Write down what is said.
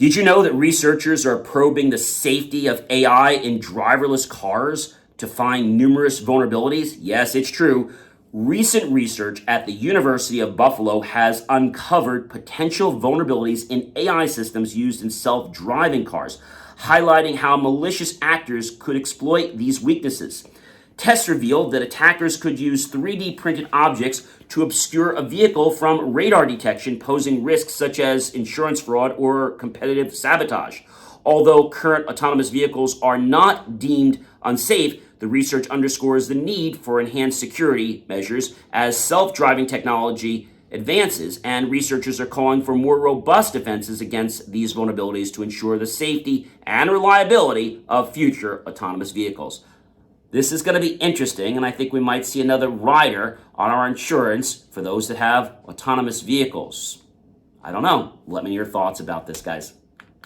Did you know that researchers are probing the safety of AI in driverless cars to find numerous vulnerabilities? Yes, it's true. Recent research at the University of Buffalo has uncovered potential vulnerabilities in AI systems used in self-driving cars, highlighting how malicious actors could exploit these weaknesses. Tests revealed that attackers could use 3D printed objects to obscure a vehicle from radar detection, posing risks such as insurance fraud or competitive sabotage. Although current autonomous vehicles are not deemed unsafe, the research underscores the need for enhanced security measures as self-driving technology advances, and researchers are calling for more robust defenses against these vulnerabilities to ensure the safety and reliability of future autonomous vehicles. This is going to be interesting, and I think we might see another rider on our insurance for those that have autonomous vehicles. I don't know. Let me know your thoughts about this, guys.